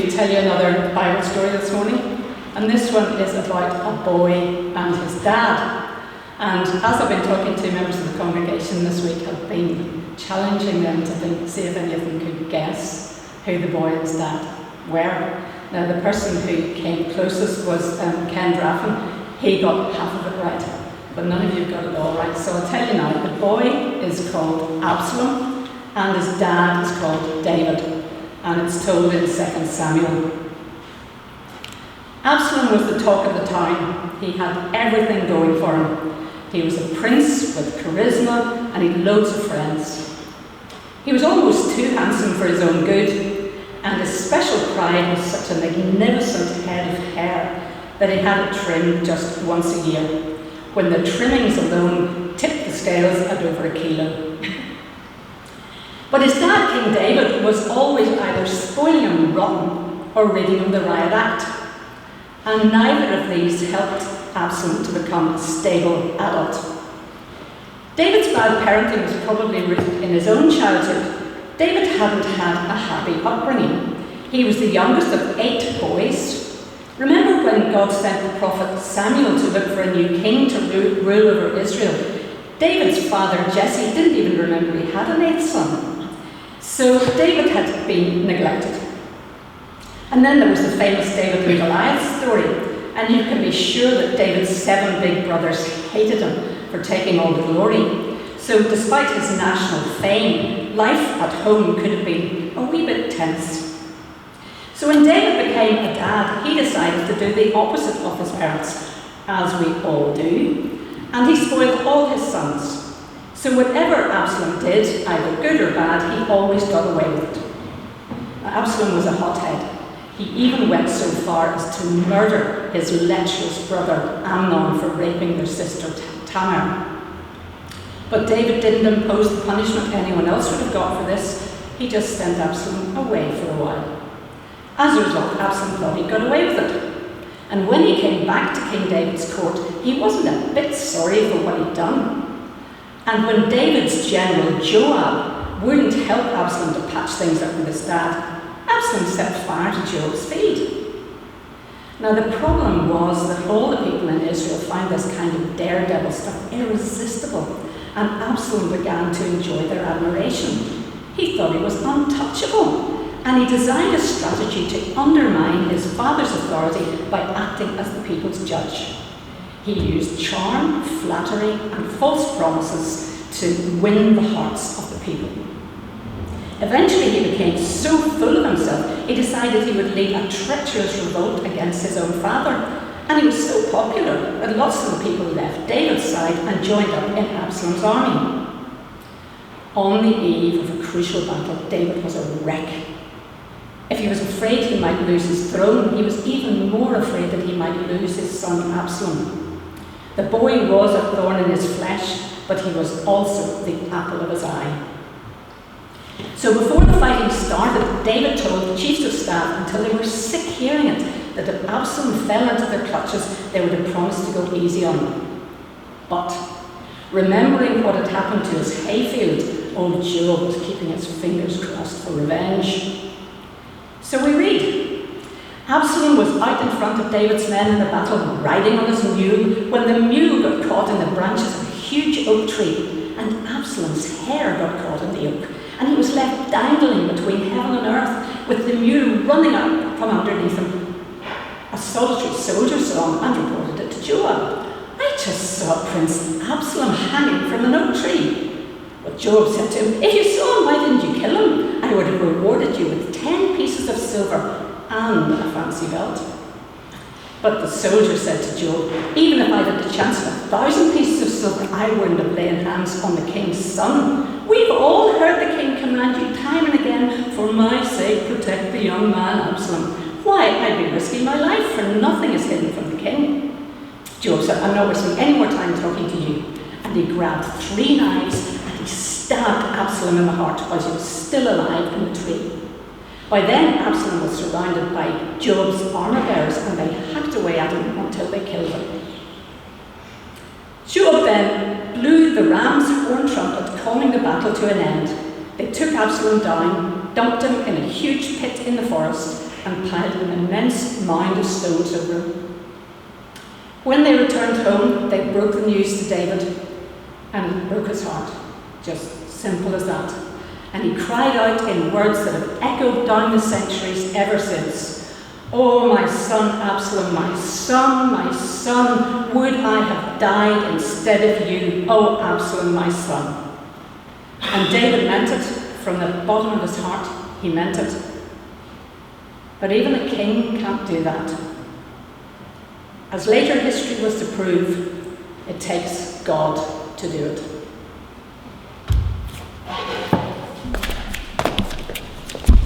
to tell you another Bible story this morning, and this one is about a boy and his dad. And as I've been talking to members of the congregation this week, I've been challenging them to see if any of them could guess who the boy and his dad were. Now, the person who came closest was Ken Draffen. He got half of it right, but none of you got it all right. So I'll tell you now, the boy is called Absalom, and his dad is called David. And it's told in 2 Samuel. Absalom was the talk of the town. He had everything going for him. He was a prince with charisma, and he had loads of friends. He was almost too handsome for his own good, and his special pride was such a magnificent head of hair that he had it trimmed just once a year, when the trimmings alone tipped the scales at over a kilo. But his dad, King David, was always either spoiling him rotten or reading him the riot act. And neither of these helped Absalom to become a stable adult. David's bad parenting was probably rooted in his own childhood. David hadn't had a happy upbringing. He was the youngest of 8 boys. Remember when God sent the prophet Samuel to look for a new king to rule over Israel? David's father, Jesse, didn't even remember he had an 8th son. So David had been neglected. And then there was the famous David and Goliath story, and you can be sure that David's 7 big brothers hated him for taking all the glory. So despite his national fame, life at home could have been a wee bit tense. So when David became a dad, he decided to do the opposite of his parents, as we all do, and he spoiled all his sons. So whatever Absalom did, either good or bad, he always got away with it. Now, Absalom was a hothead. He even went so far as to murder his lecherous brother Amnon for raping their sister Tamar. But David didn't impose the punishment anyone else would have got for this. He just sent Absalom away for a while. As a result, Absalom thought he got away with it. And when he came back to King David's court, he wasn't a bit sorry for what he'd done. And when David's general Joab wouldn't help Absalom to patch things up with his dad, Absalom set fire to Joab's field. Now the problem was that all the people in Israel found this kind of daredevil stuff irresistible, and Absalom began to enjoy their admiration. He thought he was untouchable, and he designed a strategy to undermine his father's authority by acting as the people's judge. He used charm, flattery, and false promises to win the hearts of the people. Eventually he became so full of himself, he decided he would lead a treacherous revolt against his own father. And he was so popular that lots of the people left David's side and joined up in Absalom's army. On the eve of a crucial battle, David was a wreck. If he was afraid he might lose his throne, he was even more afraid that he might lose his son Absalom. The boy was a thorn in his flesh, but he was also the apple of his eye. So before the fighting started, David told the chiefs of staff, until they were sick hearing it, that if Absalom fell into their clutches, they would have promised to go easy on him. But remembering what had happened to his hayfield, old Joab was keeping his fingers crossed for revenge. So we read, Absalom was out in front of David's men in the battle, riding on his mule, when the mule got caught in the branches of a huge oak tree, and Absalom's hair got caught in the oak, and he was left dangling between heaven and earth, with the mule running out from underneath him. A solitary soldier saw him and reported it to Joab. I just saw Prince Absalom hanging from an oak tree. But Joab said to him, if you saw him, why didn't you kill him? I would have rewarded you with 10 pieces of silver and a fancy belt. But the soldier said to Joab, even if I had the chance of 1,000 pieces of silver, I wouldn't have laid hands on the king's son. We've all heard the king command you time and again, for my sake, protect the young man Absalom. Why, I'd be risking my life, for nothing is hidden from the king. Joab said, I'm not wasting any more time talking to you. And he grabbed 3 knives and he stabbed Absalom in the heart while he was still alive in the tree. By then, Absalom was surrounded by Joab's armor bearers, and they hacked away at him until they killed him. Joab then blew the ram's horn trumpet, calling the battle to an end. They took Absalom down, dumped him in a huge pit in the forest, and piled an immense mound of stones over him. When they returned home, they broke the news to David, and it broke his heart. Just simple as that. And he cried out in words that have echoed down the centuries ever since. "Oh, my son Absalom, my son, would I have died instead of you, oh Absalom, my son." And David meant it from the bottom of his heart. He meant it. But even a king can't do that. As later history was to prove, it takes God to do it.